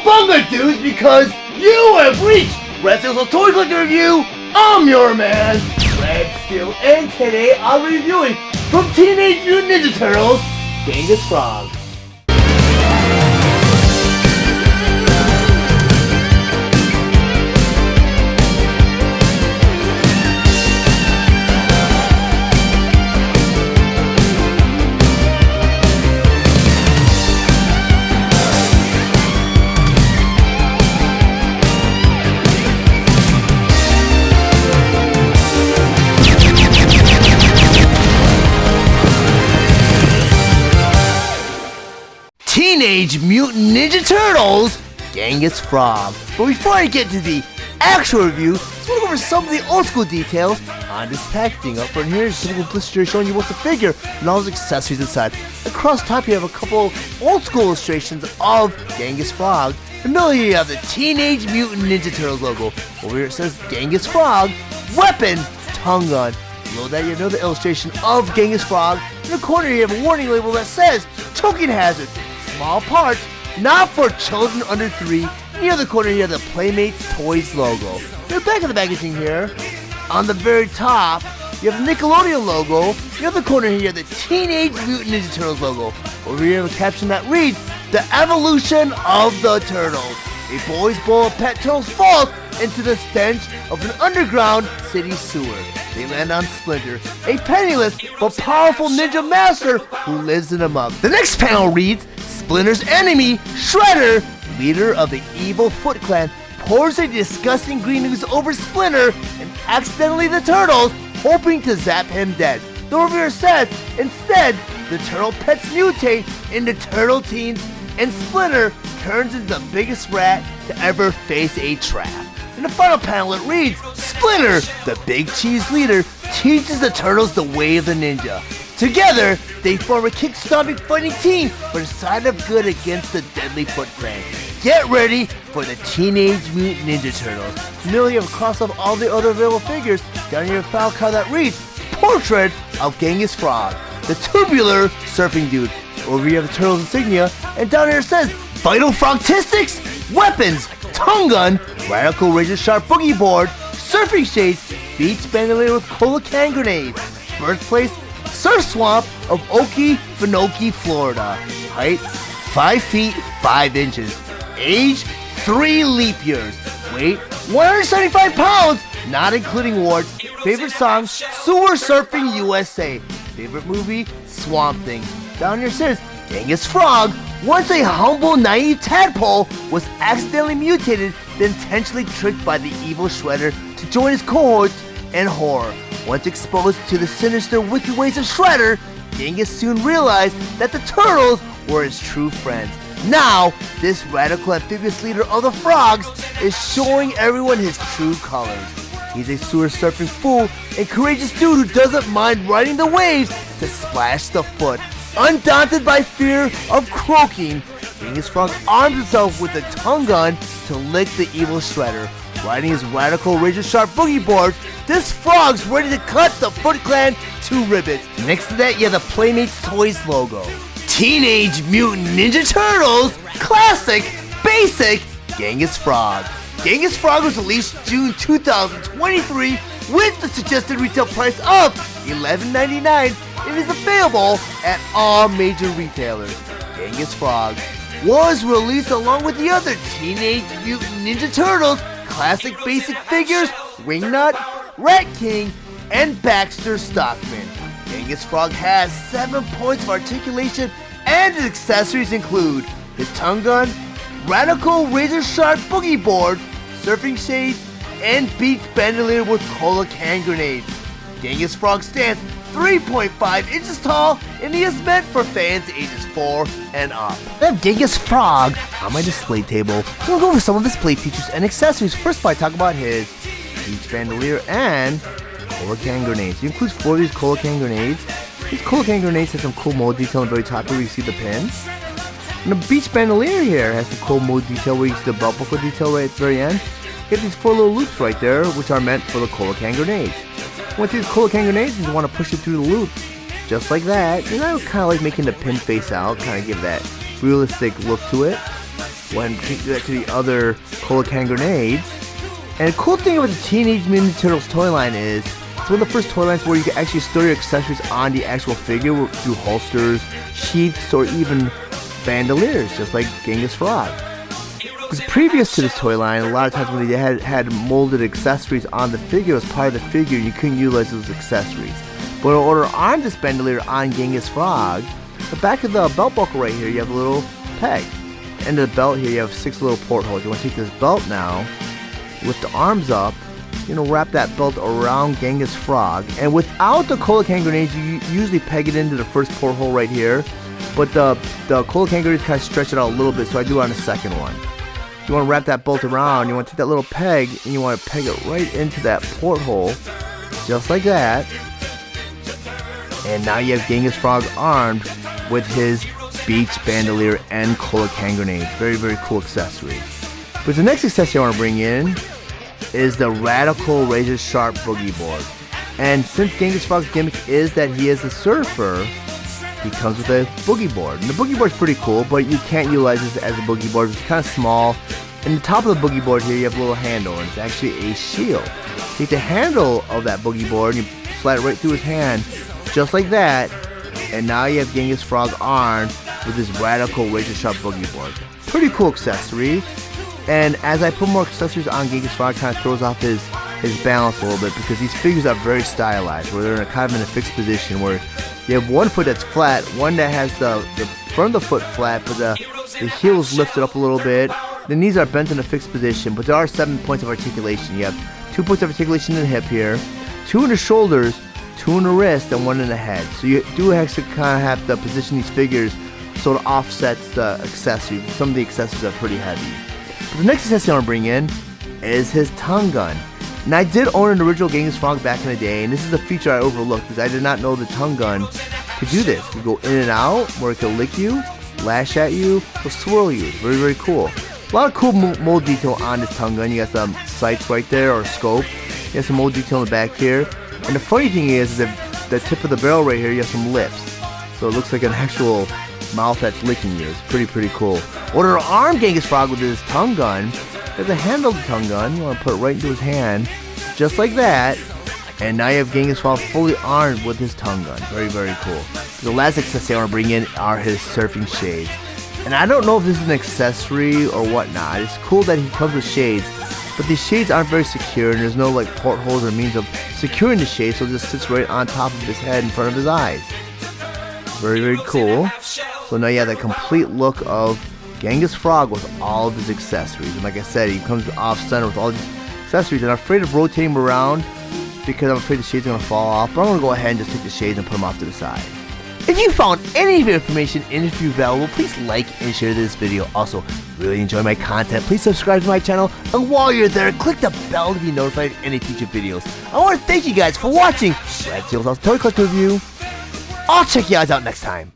Cowabunga, dudes, because you have reached Red Steele's Toy Collector Review. I'm your man, Red Steele, and today I'll be reviewing from Teenage Mutant Ninja Turtles, Genghis Frog. Teenage Mutant Ninja Turtles, Genghis Frog. But before I get to the actual review, let's go over some of the old school details on this packaging. Up front here is a simple blister showing you what's the figure and all its accessories inside. Across top you have a couple old school illustrations of Genghis Frog. In the middle here you have the Teenage Mutant Ninja Turtles logo. Over here it says Genghis Frog, weapon, tongue gun. Below that you have another illustration of Genghis Frog. In the corner you have a warning label that says choking hazard. Small parts, not for children under 3. In the other corner, you have the Playmates Toys logo. In the back of the packaging here, on the very top, you have the Nickelodeon logo. In the other corner here, you have the Teenage Mutant Ninja Turtles logo. Over here, you have a caption that reads, "The Evolution of the Turtles." A boy's bowl of pet turtles falls into the stench of an underground city sewer. They land on Splinter, a penniless but powerful ninja master who lives in a mug. The next panel reads, Splinter's enemy, Shredder, leader of the evil Foot Clan, pours a disgusting green ooze over Splinter and accidentally the turtles, hoping to zap him dead. The reviewer says, instead, the turtle pets mutate into turtle teens and Splinter turns into the biggest rat to ever face a trap. In the final panel it reads, Splinter, the Big Cheese leader, teaches the turtles the way of the ninja. Together, they form a kick-stomping fighting team for the side of good against the deadly Foot Clan. Get ready for the Teenage Mutant Ninja Turtles. Middle you have a cross of all the other available figures. Down here a file card that reads, Portrait of Genghis Frog, the tubular surfing dude. Over here you have the Turtles insignia, and down here it says, Vital Frogtistics, Weapons, Tongue Gun, Radical Razor Sharp Boogie Board, Surfing Shades, Beach Bandolier with Cola Can Grenades, Birthplace, Surf Swamp of Okefenokee, Florida. Height, 5 feet, 5 inches. Age, 3 leap years. Weight, 175 pounds, not including warts. Favorite song, Sewer Surfing USA. Favorite movie, Swamp Thing. Down here says, Genghis Frog, once a humble, naive tadpole, was accidentally mutated, then intentionally tricked by the evil Shredder to join his cohorts in horror. Once exposed to the sinister, wicked ways of Shredder, Genghis soon realized that the turtles were his true friends. Now, this radical amphibious leader of the frogs is showing everyone his true colors. He's a sewer surfing fool and courageous dude who doesn't mind riding the waves to splash the foot. Undaunted by fear of croaking, Genghis Frog arms himself with a tongue gun to lick the evil Shredder. Riding his radical razor-sharp boogie board, this frog's ready to cut the Foot Clan to ribbons. Next to that, you have the Playmates Toys logo. Teenage Mutant Ninja Turtles, Classic, Basic, Genghis Frog. Genghis Frog was released June 2023 with the suggested retail price of $11.99. It is available at all major retailers. Genghis Frog was released along with the other Teenage Mutant Ninja Turtles classic basic figures, Wingnut, Rat King, and Baxter Stockman. Genghis Frog has 7 points of articulation and his accessories include his tongue gun, radical razor sharp boogie board, surfing shades, and beach bandolier with cola can grenades. Genghis Frog stands 3.5 inches tall, and he is meant for fans ages 4 and up. I have Genghis Frog on my display table, so we'll go over some of his play features and accessories. First, I talk about his beach bandolier and cola can grenades. He includes 4 of these cola can grenades. These cola can grenades have some cool mold detail on the very top where you see the pins. And the beach bandolier here has some cool mold detail where you see the belt buckle detail right at the very end. You have these 4 little loops right there, which are meant for the cola can grenades. Once these cola can grenades, you want to push it through the loop, just like that. And I kind of like making the pin face out, kind of give that realistic look to it. when you do that to the other Cola-Can grenades. And the cool thing about the Teenage Mutant Ninja Turtles toy line is it's one of the first toy lines where you can actually store your accessories on the actual figure through holsters, sheaths, or even bandoliers, just like Genghis Frog. Because previous to this toy line, a lot of times when they had molded accessories on the figure as part of the figure, you couldn't utilize those accessories. But in order to arm this bandolier on Genghis Frog, the back of the belt buckle right here, you have a little peg. At the end of the belt here, you have 6 little portholes. You want to take this belt now, lift the arms up, wrap that belt around Genghis Frog. And without the Cola-Can grenades, you usually peg it into the first porthole right here. But the Cola-Can grenades kind of stretch it out a little bit, so I do it on the second one. You want to wrap that bolt around, you want to take that little peg, and you want to peg it right into that porthole, just like that. And now you have Genghis Frog armed with his Beach Bandolier and Cola-Can grenades. Very, very cool accessory. But the next accessory I want to bring in is the Radical Razor Sharp Boogie Board. And since Genghis Frog's gimmick is that he is a surfer, he comes with a boogie board. And the boogie board's pretty cool, but you can't utilize this as a boogie board. It's kind of small. In the top of the boogie board here, you have a little handle, and it's actually a shield. Take the handle of that boogie board, and you slide it right through his hand, just like that. And now you have Genghis Frog armed with this Radical Razor Sharp Boogie Board. Pretty cool accessory. And as I put more accessories on Genghis Frog, kind of throws off his balance a little bit, because these figures are very stylized, where they're kind of in a fixed position, where you have one foot that's flat, one that has the front of the foot flat, but the heel's lifted up a little bit. The knees are bent in a fixed position, but there are 7 points of articulation. You have 2 points of articulation in the hip here, 2 in the shoulders, 2 in the wrist, and 1 in the head. So you do have to kind of have to position these figures so it offsets the accessories. Some of the accessories are pretty heavy. But the next accessory I want to bring in is his tongue gun. And I did own an original Genghis Frog back in the day, and this is a feature I overlooked because I did not know the tongue gun could do this. It could go in and out, where it could lick you, lash at you, or swirl you. It's very, very cool. A lot of cool mold detail on this tongue gun. You got some sights right there, or scope. You have some mold detail in the back here. And the funny thing is that the tip of the barrel right here, you have some lips. So it looks like an actual mouth that's licking you. It's pretty cool. Order to arm Genghis Frog with his tongue gun. There's a handle of the tongue gun. You want to put it right into his hand, just like that. And now you have Genghis Frog fully armed with his tongue gun. Very, very cool. The last accessory I want to bring in are his surfing shades. And I don't know if this is an accessory or whatnot. It's cool that he comes with shades, but these shades aren't very secure, and there's no like portholes or means of securing the shade, so it just sits right on top of his head in front of his eyes. Very, very cool. So now you have that complete look of Genghis Frog with all of his accessories. And like I said, he comes off center with all these accessories, and I'm afraid of rotating him around because I'm afraid the shades are going to fall off. But I'm going to go ahead and just take the shades and put them off to the side. If you found any of your information in this review valuable, please like and share this video. Also, really enjoy my content, please subscribe to my channel, and while you're there, click the bell to be notified of any future videos. I want to thank you guys for watching Steele's Toy Collector Review. I'll check you guys out next time.